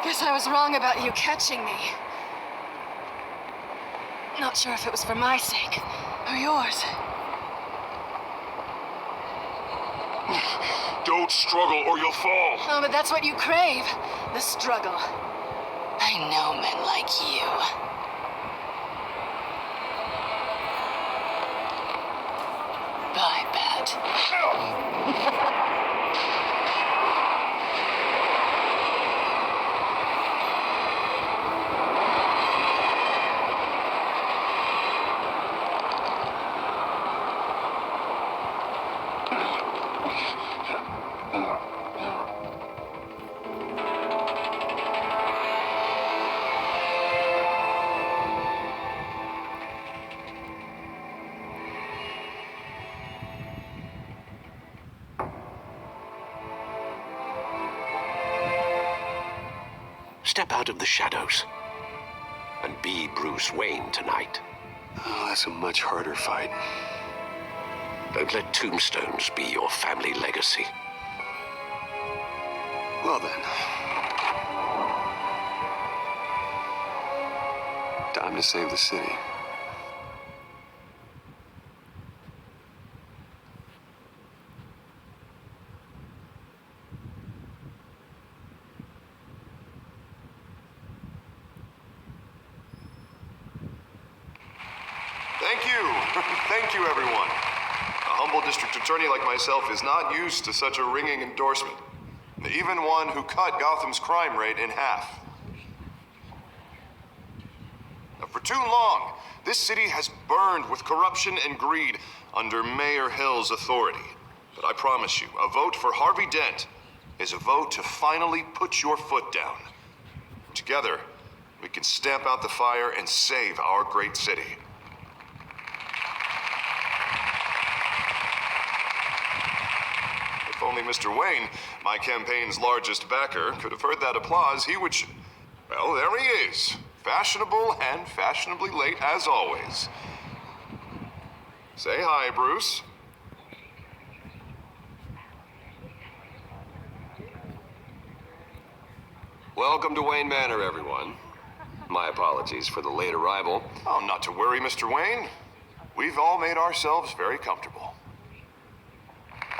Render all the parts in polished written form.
Guess I was wrong about you catching me. Not sure if it was for my sake or yours. Don't struggle or you'll fall. Oh, but that's what you crave. The struggle. I know men like you. Bye, Bat. Step out of the shadows and be Bruce Wayne tonight. Oh, that's a much harder fight. Don't let tombstones be your family legacy. Well then. Time to save the city. Thank you. Thank you, everyone. A humble district attorney like myself is not used to such a ringing endorsement. Even one who cut Gotham's crime rate in half. Now, for too long, this city has burned with corruption and greed under Mayor Hill's authority. But I promise you, a vote for Harvey Dent is a vote to finally put your foot down. Together, we can stamp out the fire and save our great city. If only Mr. Wayne, my campaign's largest backer, could have heard that applause, he would well, there he is. Fashionable and fashionably late as always. Say hi, Bruce. Welcome to Wayne Manor, everyone. My apologies for the late arrival. Oh, not to worry, Mr. Wayne. We've all made ourselves very comfortable.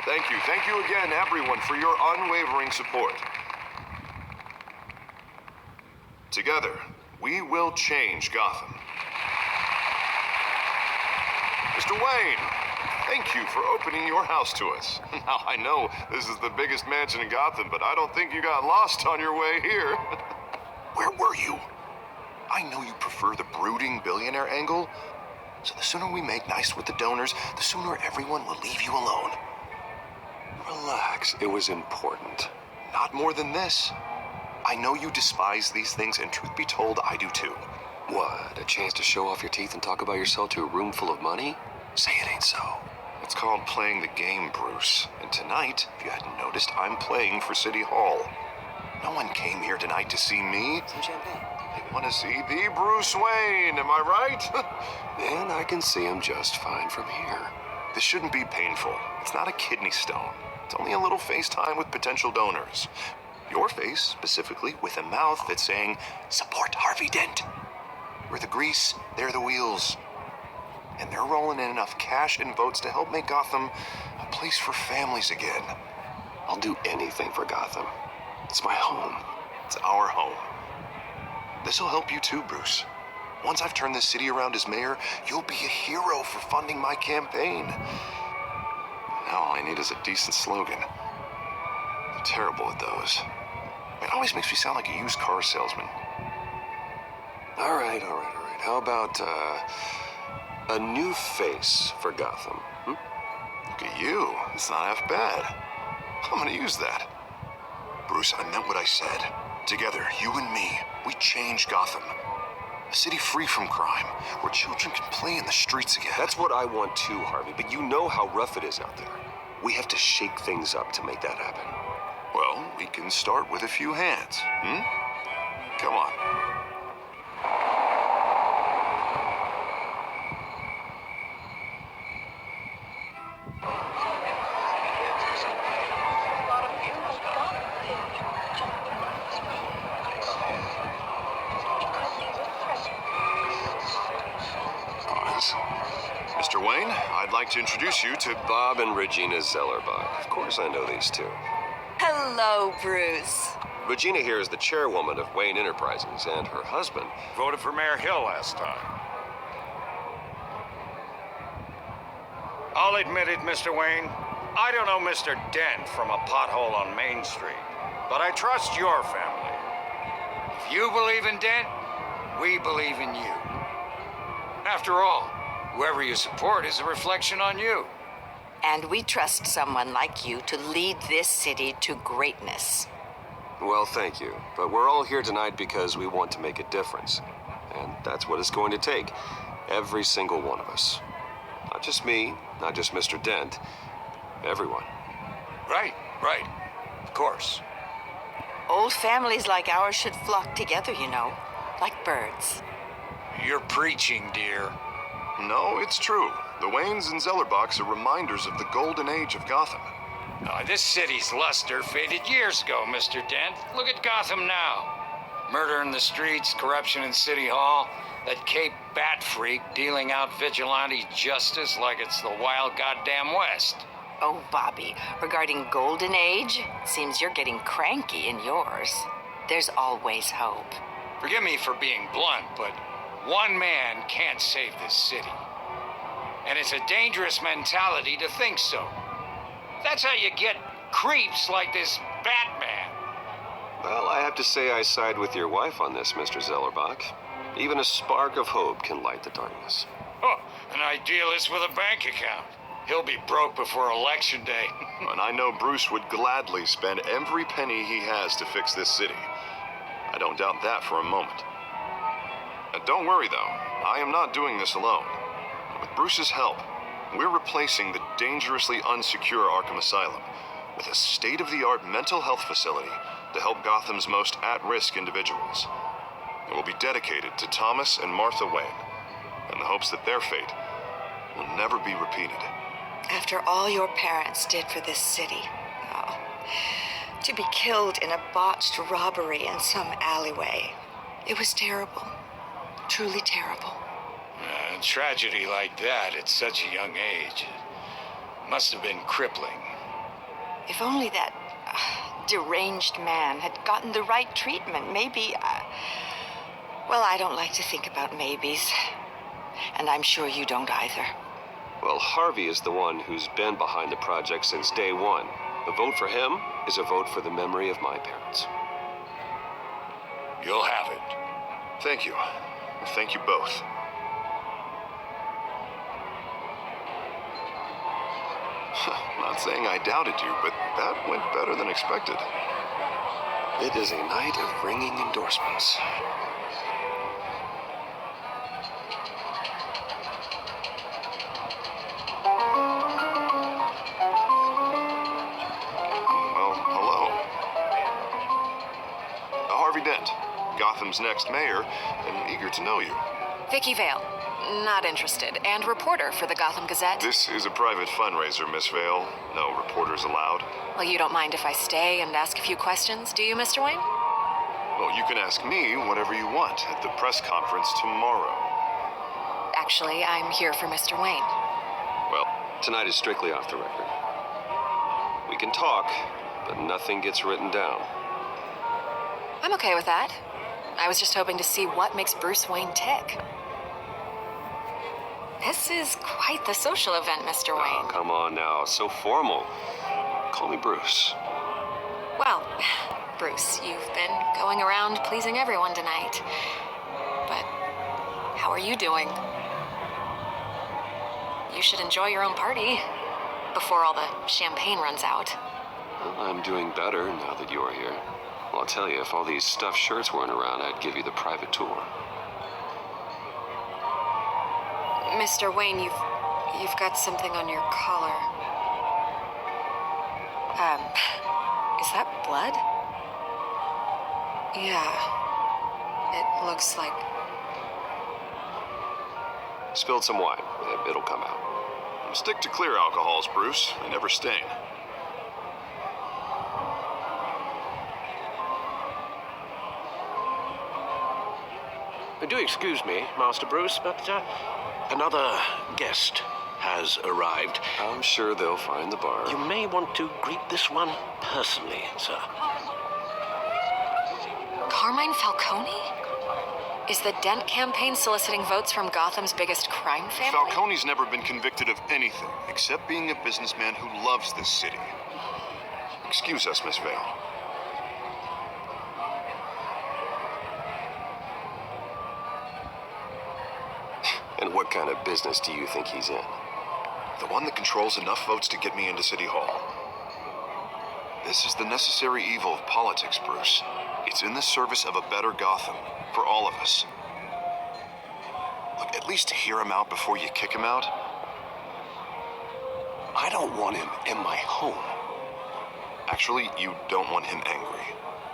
Thank you again, everyone, for your unwavering support. Together, we will change Gotham. Mr. Wayne, thank you for opening your house to us. Now, I know this is the biggest mansion in Gotham, but I don't think you got lost on your way here. Where were you? I know you prefer the brooding billionaire angle, so the sooner we make nice with the donors, the sooner everyone will leave you alone. Relax, it was important. Not more than this. I know you despise these things, and truth be told, I do too. What, a chance to show off your teeth and talk about yourself to a room full of money? Say it ain't so. It's called playing the game, Bruce. And tonight, if you hadn't noticed, I'm playing for City Hall. No one came here tonight to see me. Some champagne. They want to see the Bruce Wayne, am I right? And I can see him just fine from here. This shouldn't be painful. It's not a kidney stone. It's only a little FaceTime with potential donors. Your face, specifically, with a mouth that's saying, support Harvey Dent. We're the grease, they're the wheels. And they're rolling in enough cash and votes to help make Gotham a place for families again. I'll do anything for Gotham. It's my home. It's our home. This'll help you too, Bruce. Once I've turned this city around as mayor, you'll be a hero for funding my campaign. Now all I need is a decent slogan. I'm terrible at those. It always makes me sound like a used car salesman. All right. How about, a new face for Gotham? Look at you. It's not half bad. I'm gonna use that. Bruce, I meant what I said. Together, you and me, we change Gotham. A city free from crime, where children can play in the streets again. That's what I want too, Harvey, but you know how rough it is out there. We have to shake things up to make that happen. Well, we can start with a few hands, Come on. like to introduce you to Bob and Regina Zellerbach. Of course I know these two. Hello, Bruce. Regina here is the chairwoman of Wayne Enterprises, and her husband... Voted for Mayor Hill last time. I'll admit it, Mr. Wayne. I don't know Mr. Dent from a pothole on Main Street, but I trust your family. If you believe in Dent, we believe in you. After all, whoever you support is a reflection on you. And we trust someone like you to lead this city to greatness. Well, thank you. But we're all here tonight because we want to make a difference. And that's what it's going to take. Every single one of us. Not just me, not just Mr. Dent. Everyone. Right. Of course. Old families like ours should flock together, you know, like birds. You're preaching, dear. No, it's true. The Waynes and Zellerbachs are reminders of the golden age of Gotham. This city's luster faded years ago, Mr. Dent. Look at Gotham now. Murder in the streets, corruption in City Hall, that Cape Bat freak dealing out vigilante justice like it's the wild goddamn West. Oh, Bobby, regarding Golden Age, seems you're getting cranky in yours. There's always hope. Forgive me for being blunt, but one man can't save this city. And it's a dangerous mentality to think so. That's how you get creeps like this Batman. Well, I have to say I side with your wife on this, Mr. Zellerbach. Even a spark of hope can light the darkness. Oh, an idealist with a bank account. He'll be broke before Election Day. And I know Bruce would gladly spend every penny he has to fix this city. I don't doubt that for a moment. Don't worry, though. I am not doing this alone. With Bruce's help, we're replacing the dangerously unsecure Arkham Asylum with a state-of-the-art mental health facility to help Gotham's most at-risk individuals. It will be dedicated to Thomas and Martha Wayne, in the hopes that their fate will never be repeated. After all your parents did for this city, oh, to be killed in a botched robbery in some alleyway, it was terrible. Truly terrible. A tragedy like that at such a young age must have been crippling. If only that deranged man had gotten the right treatment, maybe... well, I don't like to think about maybes. And I'm sure you don't either. Well, Harvey is the one who's been behind the project since day one. A vote for him is a vote for the memory of my parents. You'll have it. Thank you. Thank you both. Not saying I doubted you, but that went better than expected. It is a night of ringing endorsements. Well, hello. Harvey Dent, Gotham's next mayor, and eager to know you. Vicky Vale. Not interested. And reporter for the Gotham Gazette. This is a private fundraiser, Miss Vale. No reporters allowed. Well, you don't mind if I stay and ask a few questions, do you, Mr. Wayne? Well, you can ask me whatever you want at the press conference tomorrow. Actually, I'm here for Mr. Wayne. Well, tonight is strictly off the record. We can talk, but nothing gets written down. I'm okay with that. I was just hoping to see what makes Bruce Wayne tick. This is quite the social event, Mr. Oh, Wayne. come on now, so formal. Call me Bruce. Well, Bruce, you've been going around pleasing everyone tonight. But how are you doing? You should enjoy your own party before all the champagne runs out. Well, I'm doing better now that you're here. Well, I'll tell you, if all these stuffed shirts weren't around, I'd give you the private tour. Mr. Wayne, you've got something on your collar. Is that blood? Yeah. It looks like... Spilled some wine. It'll come out. Stick to clear alcohols, Bruce. They never stain. Do excuse me, Master Bruce, but another guest has arrived. I'm sure they'll find the bar. You may want to greet this one personally, sir. Carmine Falcone? Is the Dent campaign soliciting votes from Gotham's biggest crime family? Falcone's never been convicted of anything except being a businessman who loves this city. Excuse us, Miss Vale. And what kind of business do you think he's in? The one that controls enough votes to get me into City Hall. This is the necessary evil of politics, Bruce. It's in the service of a better Gotham, for all of us. Look, at least hear him out before you kick him out. I don't want him in my home. Actually, you don't want him angry.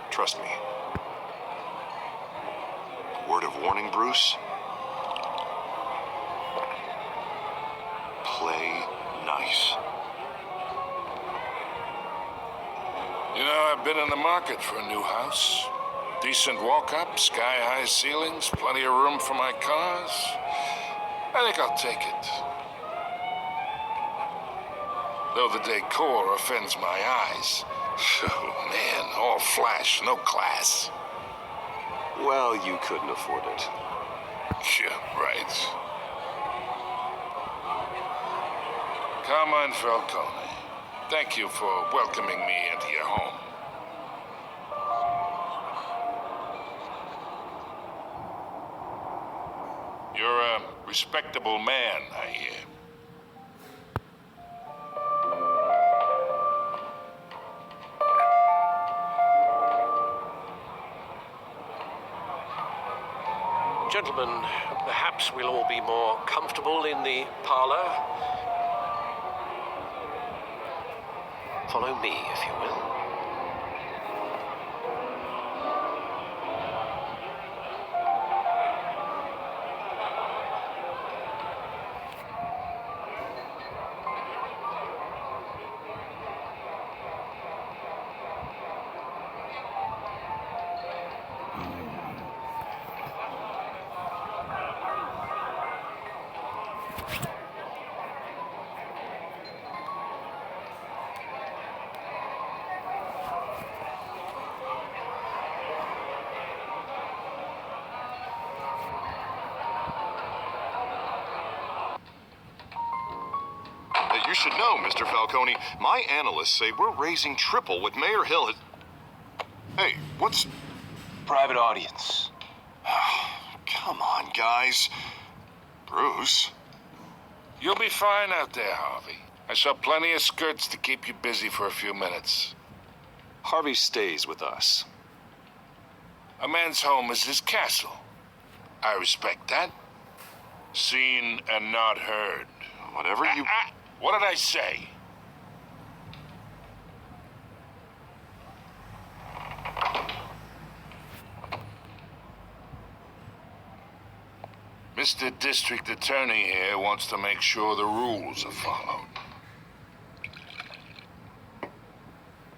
Trust me. Word of warning, Bruce. Play nice. You know, I've been in the market for a new house. Decent walk-up, sky-high ceilings, plenty of room for my cars. I think I'll take it. Though the decor offends my eyes. Oh, man, all flash, no class. Well, you couldn't afford it. Yeah, right. Carmine Falcone, thank you for welcoming me into your home. You're a respectable man, I hear. Gentlemen, perhaps we'll all be more comfortable in the parlor. Follow me, if you will. You should know, Mr. Falcone, my analysts say we're raising triple what Mayor Hill has... Hey, what's... Private audience. Come on, guys. Bruce? You'll be fine out there, Harvey. I saw plenty of skirts to keep you busy for a few minutes. Harvey stays with us. A man's home is his castle. I respect that. Seen and not heard. Whatever you... What did I say? Mr. District Attorney here wants to make sure the rules are followed.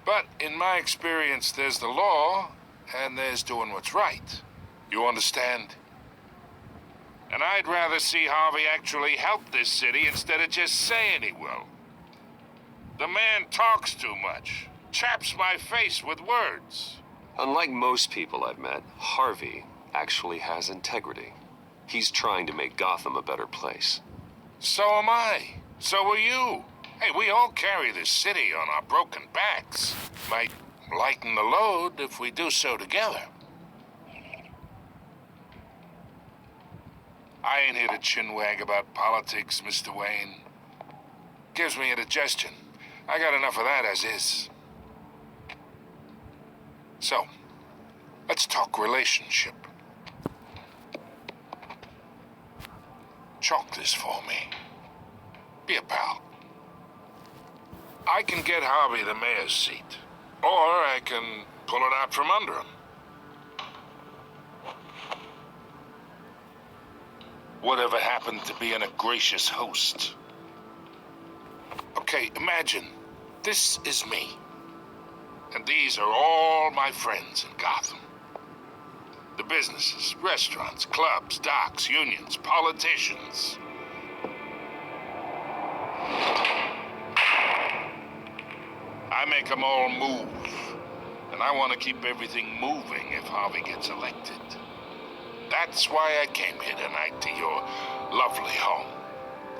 But in my experience, there's the law, and there's doing what's right. You understand? And I'd rather see Harvey actually help this city instead of just saying he will. The man talks too much, chaps my face with words. Unlike most people I've met, Harvey actually has integrity. He's trying to make Gotham a better place. So am I. So are you. Hey, we all carry this city on our broken backs. Might lighten the load if we do so together. I ain't here to chinwag about politics, Mr. Wayne. Gives me indigestion. I got enough of that as is. So, let's talk relationship. Chalk this for me. Be a pal. I can get Harvey the mayor's seat, or I can pull it out from under him. Whatever happened to being a gracious host? Okay, imagine, this is me. And these are all my friends in Gotham. The businesses, restaurants, clubs, docks, unions, politicians. I make them all move. And I want to keep everything moving if Harvey gets elected. That's why I came here tonight to your lovely home,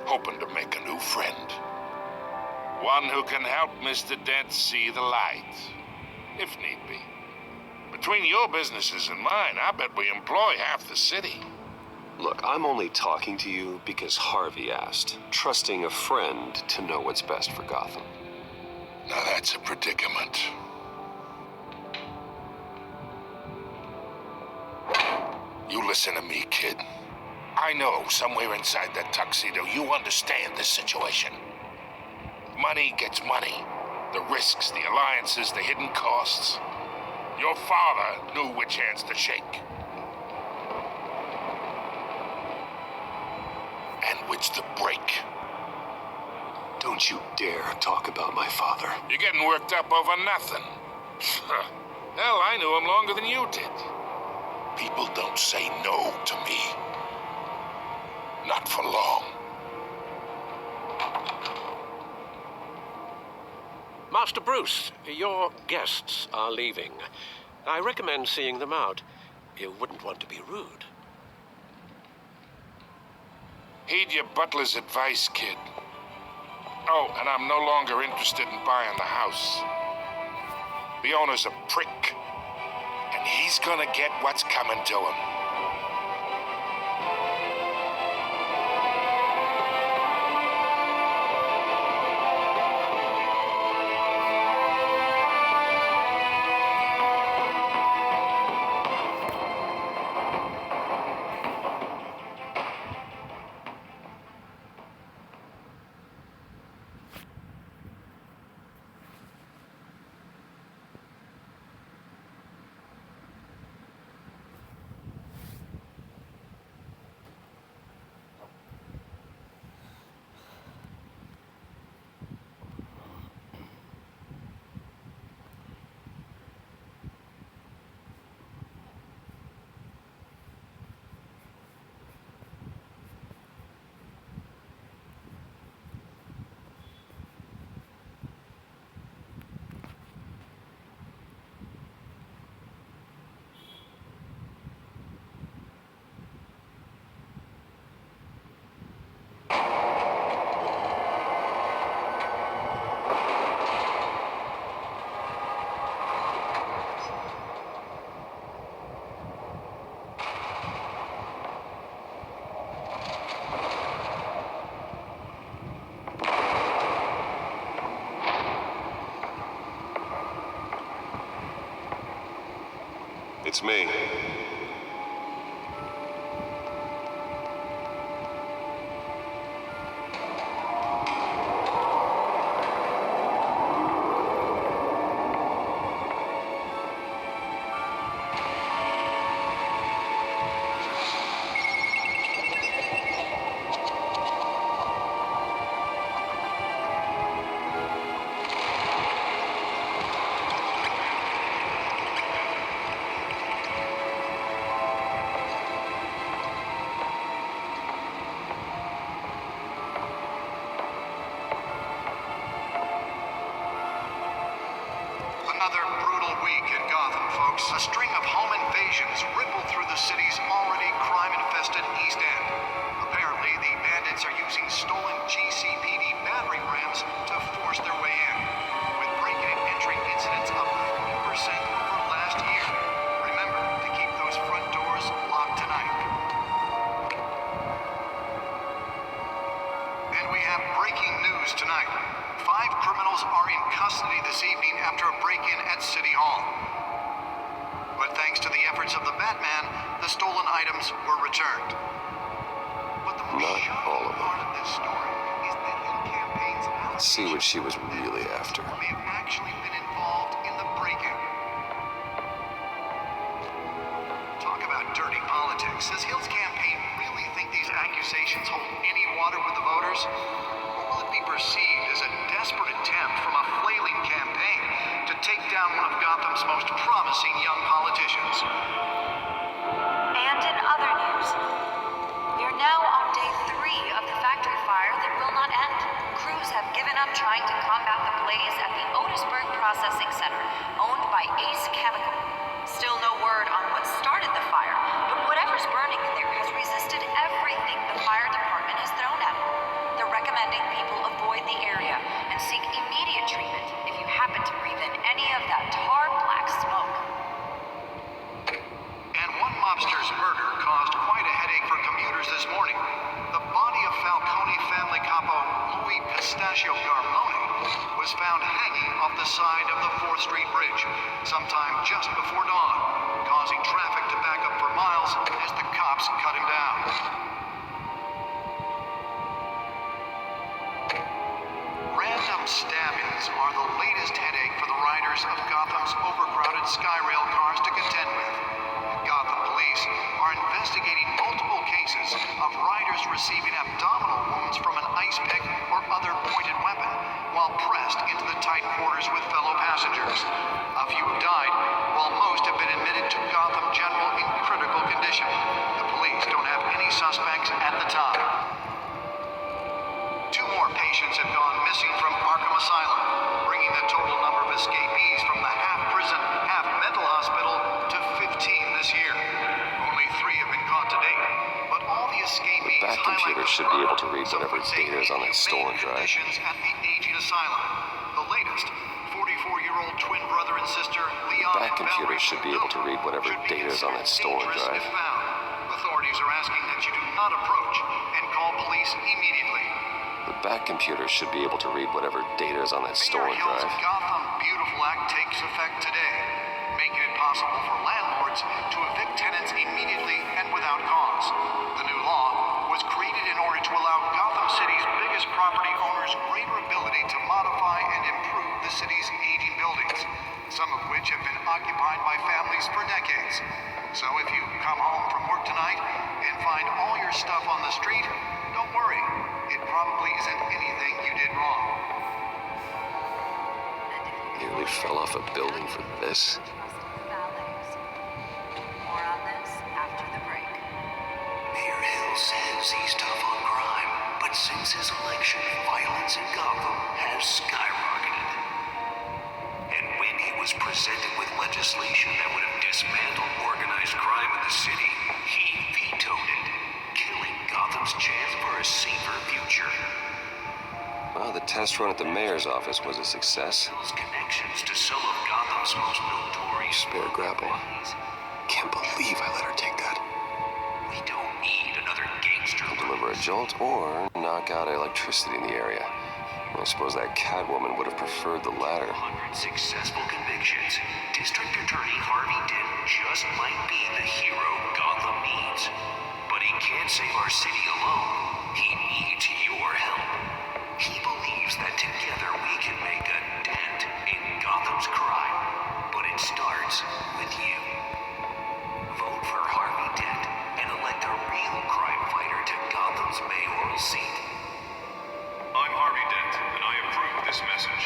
hoping to make a new friend. One who can help Mr. Dent see the light, if need be. Between your businesses and mine, I bet we employ half the city. Look, I'm only talking to you because Harvey asked, trusting a friend to know what's best for Gotham. Now that's a predicament. You listen to me, kid. I know somewhere inside that tuxedo you understand this situation. Money gets money. The risks, the alliances, the hidden costs. Your father knew which hands to shake. And which to break. Don't you dare talk about my father. You're getting worked up over nothing. Hell, I knew him longer than you did. People don't say no to me. Not for long. Master Bruce, your guests are leaving. I recommend seeing them out. You wouldn't want to be rude. Heed your butler's advice, kid. Oh, and I'm no longer interested in buying the house. The owner's a prick, and he's gonna get what's coming to him. It's me. Another brutal week in Gotham, folks. A string of home invasions rippled through the city's already crime-infested East End. Apparently, the bandits are using stolen GCPD battering rams to force their way in, with break-in and entry incidents up 40% over last year. Remember to keep those front doors locked tonight. And we have breaking news tonight. 5 criminals are in custody this evening after a break-in at City Hall. But thanks to the efforts of the Batman, the stolen items were returned. But the most Not all shocking of them. part of this story is that in campaigns Let's see what she was really after. may have actually been involved in the break-in. Talk about dirty politics. Does Hill's campaign really think these accusations hold any water with the voters? Or will it be perceived as a desperate attempt from a flailing campaign to take down one of Gotham's most promising young politicians? And in other news, we are now on day 3 of the factory fire that will not end. Crews have given up trying to combat the blaze at the Otisburg Processing Center, owned by Ace Chemical. Still no word on what started the fire, but whatever's burning in there has resisted everything the fire department has thrown at it. They're recommending people avoid the area and seek immediate treatment if you happen to breathe in any of that tar black smoke. And one mobster's murder caused quite a headache for commuters this morning. The body of Falcone family capo Louis Pistachio Garmone was found hanging off the side of the 4th Street Bridge sometime just before dawn, causing traffic to back up for miles as the cops cut him down. Random stabbings are the latest headache for the riders of Gotham's overcrowded Skyrail cars to contend with. Gotham police are investigating multiple cases of riders receiving abdominal wounds from an ice pick or other pointed weapon while pressed into the tight quarters with fellow passengers. A few have died, while most have been admitted to Gotham General in critical condition. The police don't have any suspects at the time. 2 more patients have gone missing from Arkham Asylum, bringing the total number of escapees from the half-prison, half-mental hospital to 15 this year. Only 3 have been caught to date, but all the escapees The back computer should be able to read whatever data is on that stolen drive. Conditions at the aging asylum. The latest, 44-year-old twin brother and sister Leon The back and computer Valerie should be able to read whatever should be data is on that stolen dangerous drive. if found. Authorities are asking that you do not approach and call police immediately. The back computer should be able to read whatever data is on that stolen Mayor Hill's drive. Gotham Beautiful Act takes effect today, making it possible for landlords to evict tenants immediately and without cause. The new law was created in order to allow Gotham City's biggest property owners greater ability to modify and improve the city's aging buildings, some of which have been occupied by families for decades. So if you come home from work tonight and find all your stuff on the street, don't worry. It probably isn't anything you did wrong. Nearly fell off a building for this. More on this after the break. Mayor Hill says he's tough on crime, but since his election, violence in Gotham has skyrocketed. And when he was presented with legislation that would have dismantled organized crime in the city, he vetoed it, killing Gotham's chance for a safer future. Well, the test run at the mayor's office was a success. Hill's connections to some of Gotham's most notorious Spare grapple. Can't believe I let her take that. We don't need another gangster. Deliver a jolt or knock out electricity in the area. I suppose that Catwoman would have preferred the latter. 100 successful convictions. District Attorney Harvey Dent just might be the hero Gotham needs. But he can't save our city alone. He needs your help. He believes that together we can make a dent in Gotham's crime. But it starts with you. Vote for Harvey Dent and elect a real crime fighter to Gotham's mayoral seat. I'm Harvey Dent, and I approve this message.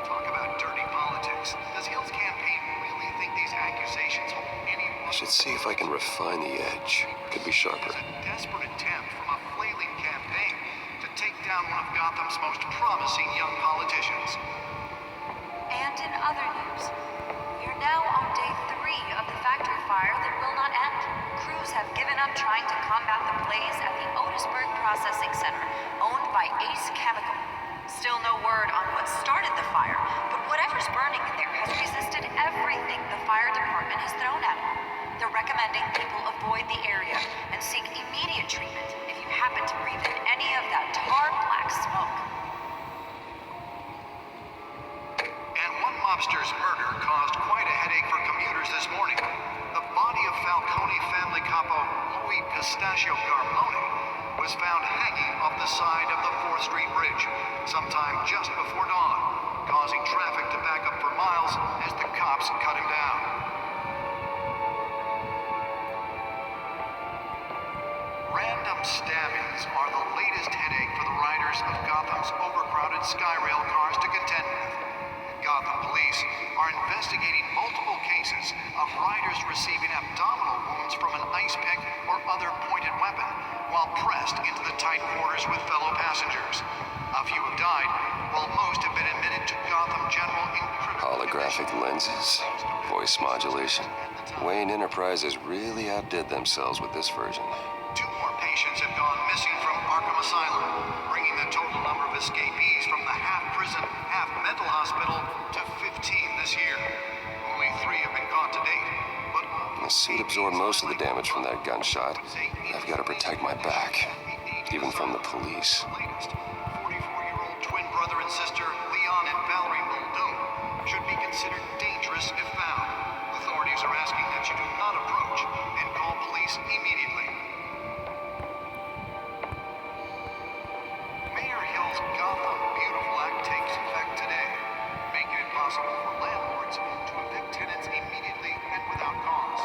Talk about dirty politics. Does Hill's campaign really think these accusations hold any water? I should see if I can refine the edge. Could be sharper. It's a desperate attempt from a flailing campaign to take down one of Gotham's most promising young politicians. And in other news, we're now on day 3 of the factory fire that will not end. Crews have given up trying to combat the blaze at the Otisburg Processing Center, owned by Ace Chemical. Still no word on what started the fire, but whatever's burning in there has resisted everything the fire department has thrown at it. They're recommending people avoid the area and seek immediate treatment if you happen to breathe in any of that tar black smoke. And one mobster's murder caused quite a headache for commuters this morning. The body of Falcone family capo Louis Pistachio Garmone was found hanging off the side of the 4th Street Bridge sometime just before dawn, causing traffic to back up for miles as the cops cut him down. Random stabbings are the latest headache for the riders of Gotham's overcrowded Skyrail cars to contend with. Gotham Police are investigating multiple cases of riders receiving abdominal wounds from an ice pick or other pointed weapon while pressed into the tight quarters with fellow passengers. A few have died, while most have been admitted to Gotham General in critical Holographic condition. lenses, voice modulation. Wayne Enterprises really outdid themselves with this version. 2 more patients have gone missing from Arkham Asylum, bringing the total number of escapees from the half-prison, half-mental hospital to 15 this year. Only 3 have been caught to date, but The suit absorbed most of the damage from that gunshot. I've got to protect my back, even from the police. The latest, 44-year-old twin brother and sister Leon and Valerie Muldoon should be considered dangerous if found. Authorities are asking that you do not approach and call police immediately. Mayor Hill's Gotham Beautiful Act takes effect today, making it possible for landlords to evict tenants immediately and without cause.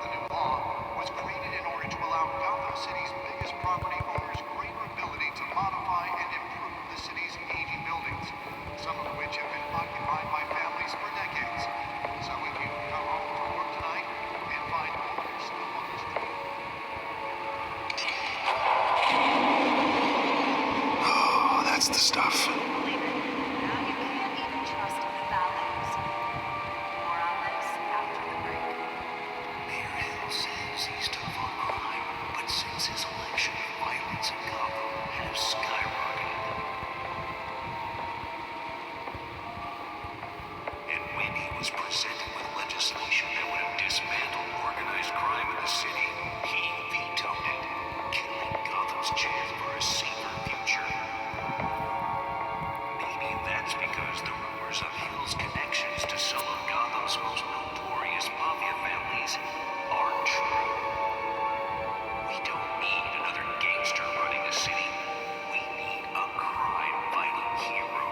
The new law was created in order to allow Gotham City's biggest property owners greater ability to modify and improve the city's aging buildings, some of which have been occupied by families for decades. So if you come home from work tonight and find owners still on the street, Oh, that's the stuff. Believe it. Now you can't even trust the valets. More on this after the break. Mayor Hill says he's tough on crime, but since his election, violence in Gotham has skyrocketed. And when he was presented with legislation that would have dismantled organized crime in the city, he vetoed it, killing Gotham's chance for a safer future. Maybe that's because the rumors of Hill's connections to some of Gotham's most notorious mafia families aren't true. We don't need another gangster running the city. We need a crime-fighting hero.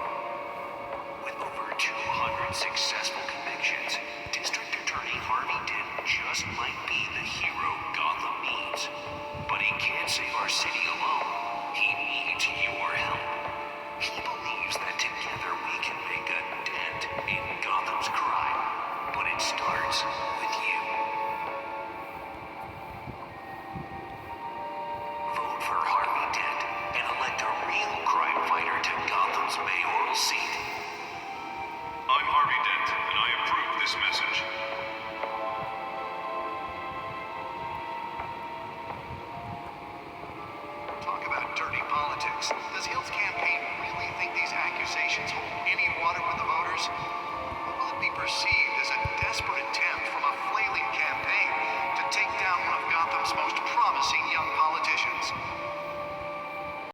With over 200 successful convictions, District Attorney Harvey Dent just might be the hero Gotham needs. But he can't save our city alone. He needs your help. He believes that together we can make a dent in Gotham's crime. But it starts with you. Vote for Harvey Dent and elect a real crime fighter to Gotham's mayoral seat. I'm Harvey Dent, and I approve this message. Talk about dirty politics. Does Hill's